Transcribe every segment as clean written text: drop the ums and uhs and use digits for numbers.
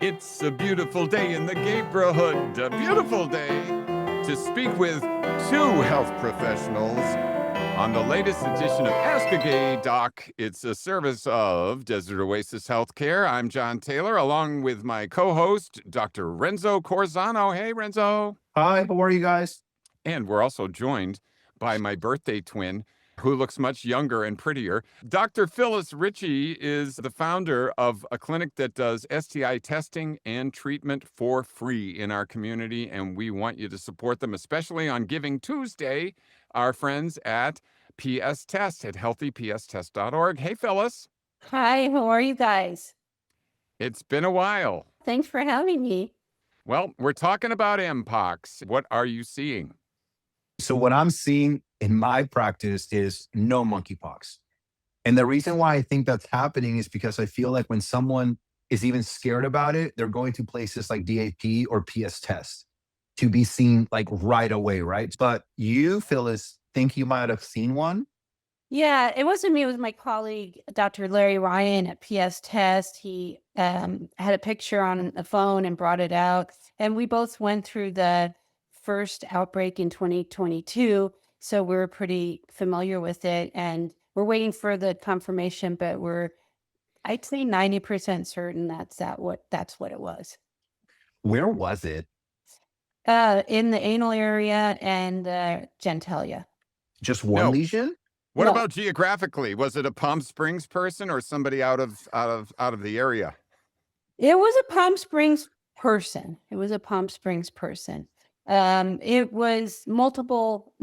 It's a beautiful day in the neighborhood, a beautiful day to speak with two health professionals on the latest edition of Ask a Gay Doc. It's a service of Desert Oasis Healthcare. I'm John Taylor, along with my co-host, Dr. Renzo Corzano. Hey, Renzo. Hi, how are you guys? And we're also joined by my birthday twin, who looks much younger and prettier. Dr. Phyllis Ritchie is the founder of a clinic that does STI testing and treatment for free in our community, and we want you to support them, especially on Giving Tuesday, our friends at PS Test at healthypstest.org. Hey, Phyllis. Hi, how are you guys? It's been a while. Thanks for having me. Well, we're talking about MPOX. What are you seeing? So what I'm seeing in my practice is no monkeypox. And the reason why I think that's happening is because I feel like when someone is even scared about it, they're going to places like DAP or PS Test to be seen like right away, right? But you, Phyllis, think you might have seen one? Yeah, it wasn't me, it was my colleague, Dr. Larry Ryan at PS Test. He had a picture on the phone and brought it out. And we both went through the first outbreak in 2022. So we're pretty familiar with it. And we're waiting for the confirmation, but I'd say 90% certain that's what it was. Where was it? In the anal area and genitalia. Just one lesion? What No. about geographically? Was it a Palm Springs person or somebody out of the area? It was a Palm Springs person. It was multiple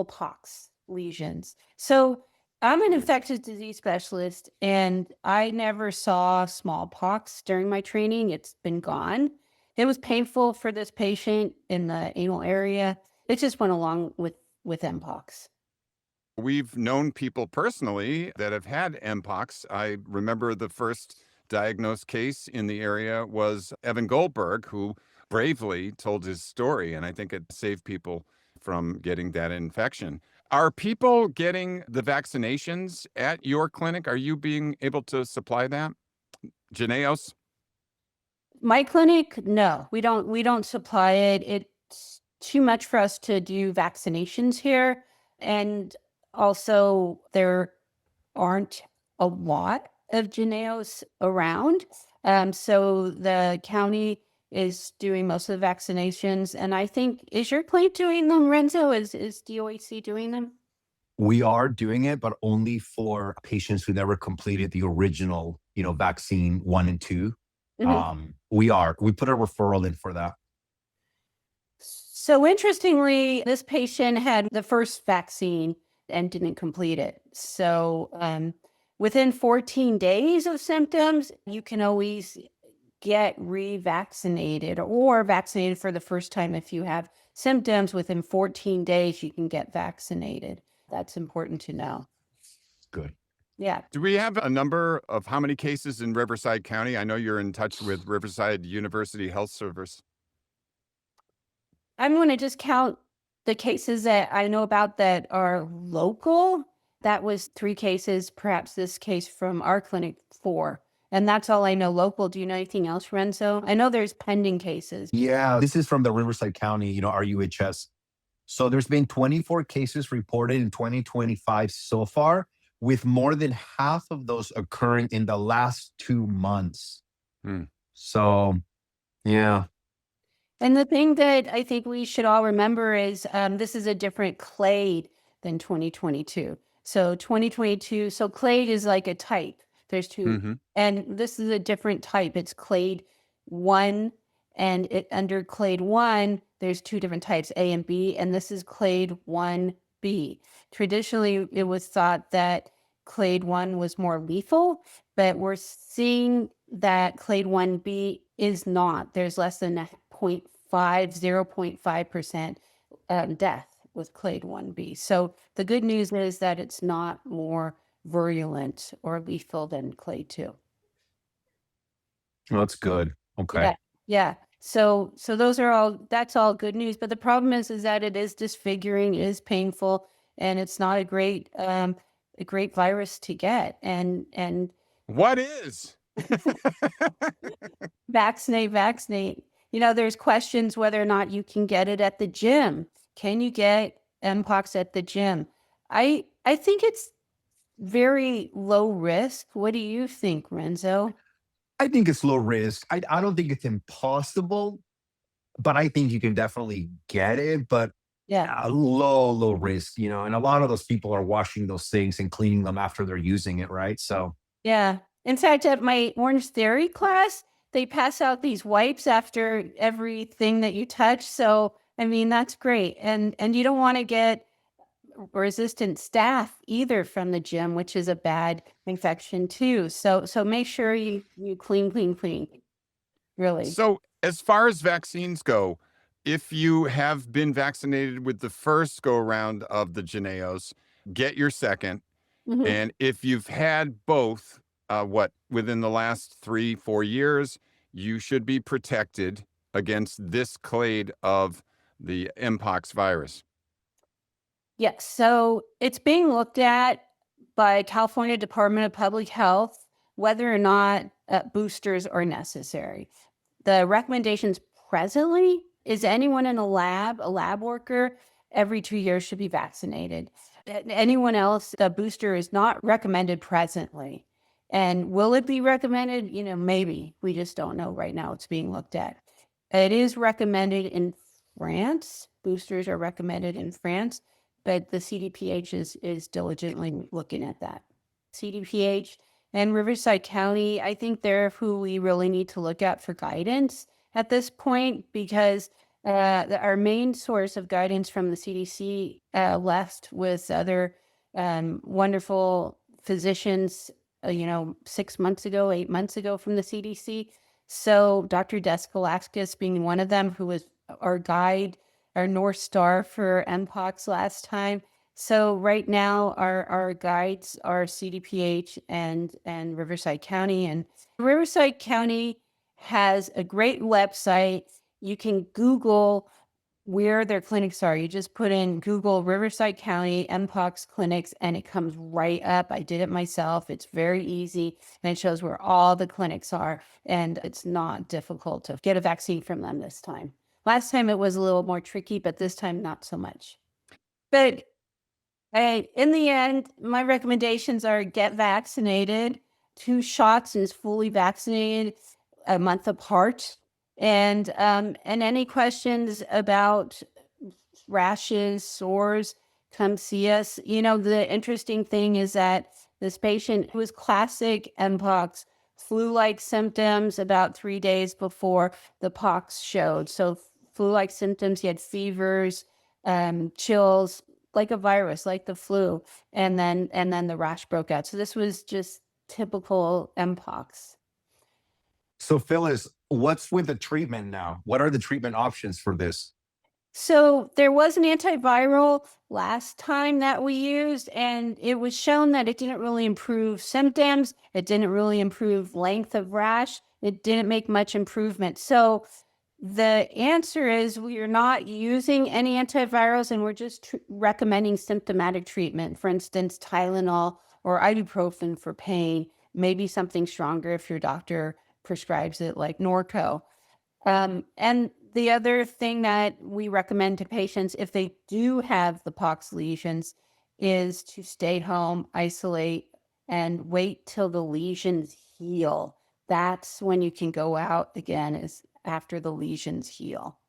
pox lesions. So I'm an infectious disease specialist, and I never saw smallpox during my training. It's been gone. It was painful for this patient in the anal area. It just went along with MPOX. We've known people personally that have had MPOX. I remember the first diagnosed case in the area was Evan Goldberg, who bravely told his story, and I think it saved people from getting that infection. Are people getting the vaccinations at your clinic? Are you being able to supply that? Janaeos? My clinic, no, we don't supply it. It's too much for us to do vaccinations here. And also, there aren't a lot of Janaeos around. So the county is doing most of the vaccinations. And I think, is your clinic doing them, Renzo? Is DOHC doing them? We are doing it, but only for patients who never completed the original, vaccine 1 and 2. Mhm. We put a referral in for that. So interestingly, this patient had the first vaccine and didn't complete it. So within 14 days of symptoms, you can always get revaccinated or vaccinated for the first time. If you have symptoms within 14 days, you can get vaccinated. That's important to know. Good. Yeah. Do we have a number of how many cases in Riverside County? I know you're in touch with Riverside University Health Service. I'm going to just count the cases that I know about that are local. That was 3 cases, perhaps this case from our clinic 4. And that's all I know local. Do you know anything else, Renzo? I know there's pending cases. Yeah, this is from the Riverside County, RUHS. So there's been 24 cases reported in 2025 so far, with more than half of those occurring in the last 2 months. So, yeah. And the thing that I think we should all remember is this is a different clade than 2022. So 2022, so clade is like a type. There's 2, and this is a different type. It's clade 1, and under clade 1, there's 2 different types, A and B, and this is clade 1B. Traditionally, it was thought that clade 1 was more lethal, but we're seeing that clade 1B is not. There's less than 0.5% death with clade 1B. So the good news is that it's not more virulent or lethal than clade 2. Well, that's good. Okay. Yeah. So that's all good news. But the problem is that it is disfiguring, it is painful, and it's not a great virus to get. And What is? Vaccinate, vaccinate. There's questions whether or not you can get it at the gym. Can you get MPOX at the gym? I think it's very low risk. What do you think, Renzo? I think it's low risk. I don't think it's impossible, but I think you can definitely get it, but Yeah. low risk, and a lot of those people are washing those things and cleaning them after they're using it, right? So Yeah. In fact, at my Orange Theory class, they pass out these wipes after everything that you touch. So, I mean, that's great. And you don't want to get resistant staph either from the gym, which is a bad infection too. So make sure you clean, really. So, as far as vaccines go, if you have been vaccinated with the first go around of the Jynneos, get your second. Mhm. And if you've had both, within the last 3, 4 years, you should be protected against this clade of the Mpox virus. Yes. So it's being looked at by California Department of Public Health whether or not boosters are necessary. The recommendations presently is anyone in a lab worker, every 2 years should be vaccinated. Anyone else, the booster is not recommended presently. And will it be recommended? Maybe. We just don't know right now. It's being looked at. It is recommended in France. Boosters are recommended in France, but the CDPH is diligently looking at that. CDPH and Riverside County, I think they're who we really need to look at for guidance at this point, because our main source of guidance from the CDC left with other wonderful physicians, 6 months ago, 8 months ago from the CDC. So Dr. Deskalakis being one of them, who was our guide, our North Star for MPOX last time. So right now, our guides are CDPH and Riverside County. And Riverside County has a great website. You can Google where their clinics are. You just put in Google Riverside County MPOX clinics, and it comes right up. I did it myself. It's very easy, and it shows where all the clinics are. And it's not difficult to get a vaccine from them this time. Last time it was a little more tricky, but this time not so much. But in the end, my recommendations are get vaccinated. 2 shots is fully vaccinated a month apart. And any questions about rashes, sores, come see us. The interesting thing is that this patient was classic Mpox, flu-like symptoms about 3 days before the pox showed. So flu-like symptoms, he had fevers, chills, like a virus, like the flu, and then the rash broke out. So this was just typical Mpox. So, Phyllis, what's with the treatment now? What are the treatment options for this? So there was an antiviral last time that we used, and it was shown that it didn't really improve symptoms. It didn't really improve length of rash. It didn't make much improvement. So the answer is we are not using any antivirals, and we're just recommending symptomatic treatment. For instance, Tylenol or ibuprofen for pain, maybe something stronger if your doctor prescribes it, like Norco. And the other thing that we recommend to patients if they do have the pox lesions is to stay home, isolate, and wait till the lesions heal. That's when you can go out again, is after the lesions heal.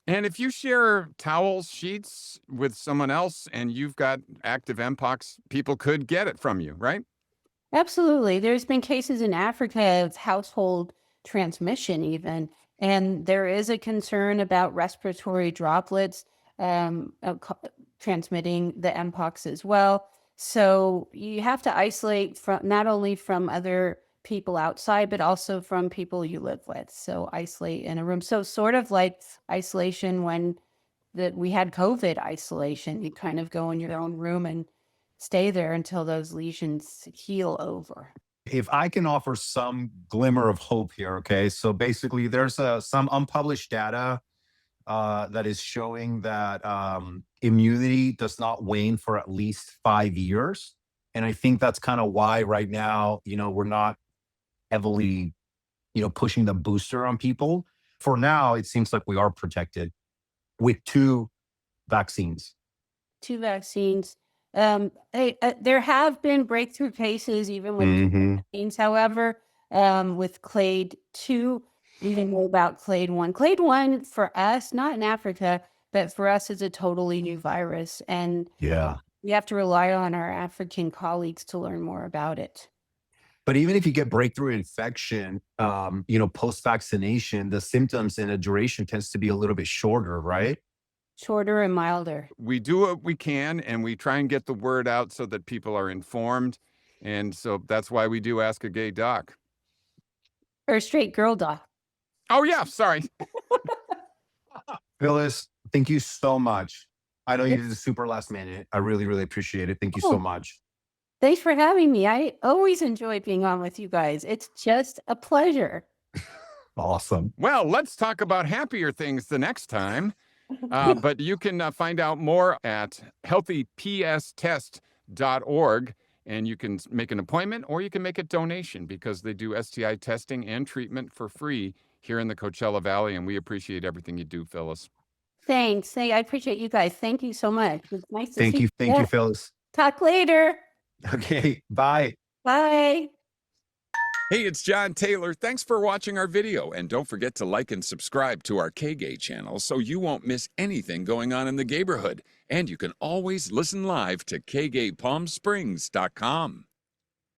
And if you share towels, sheets with someone else and you've got active Mpox, people could get it from you, right? Absolutely. There's been cases in Africa of household transmission, even, and there is a concern about respiratory droplets transmitting the Mpox as well. So you have to isolate from not only from other people outside, but also from people you live with. So isolate in a room. So sort of like isolation when that we had COVID isolation. You kind of go in your own room and stay there until those lesions heal over. If I can offer some glimmer of hope here, okay? So basically, there's some unpublished data that is showing that immunity does not wane for at least 5 years. And I think that's kind of why right now, we're not heavily, pushing the booster on people. For now, it seems like we are protected with 2 vaccines. 2 vaccines. There have been breakthrough cases even with 2 Hmm. vaccines, however, with clade 2, we didn't know about clade 1. Clade 1 for us, not in Africa, but for us is a totally new virus, and Yeah. we have to rely on our African colleagues to learn more about it. But even if you get breakthrough infection, post vaccination, the symptoms and the duration tends to be a little bit shorter, right? Shorter and milder. We do what we can, and we try and get the word out so that people are informed. And so that's why we do Ask a Gay Doc. Or a straight girl doc. Oh, yeah, sorry. Phyllis, thank you so much. I know you did the super last minute. I really, really appreciate it. Thank you so Oh, much. thanks for having me. I always enjoy being on with you guys. It's just a pleasure. Awesome. Well, let's talk about happier things the next time. But you can find out more at healthypstest.org, and you can make an appointment or you can make a donation because they do STI testing and treatment for free here in the Coachella Valley, and we appreciate everything you do, Phyllis. Thanks. Hey, I appreciate you guys. Thank you so much. It's nice to Thank see you. Thank Yeah. you, Phyllis. Talk later. Okay. Bye. Bye. Hey, it's John Taylor. Thanks for watching our video, and don't forget to like and subscribe to our KGAY channel so you won't miss anything going on in the neighborhood. And you can always listen live to KGAYPalmSprings.com.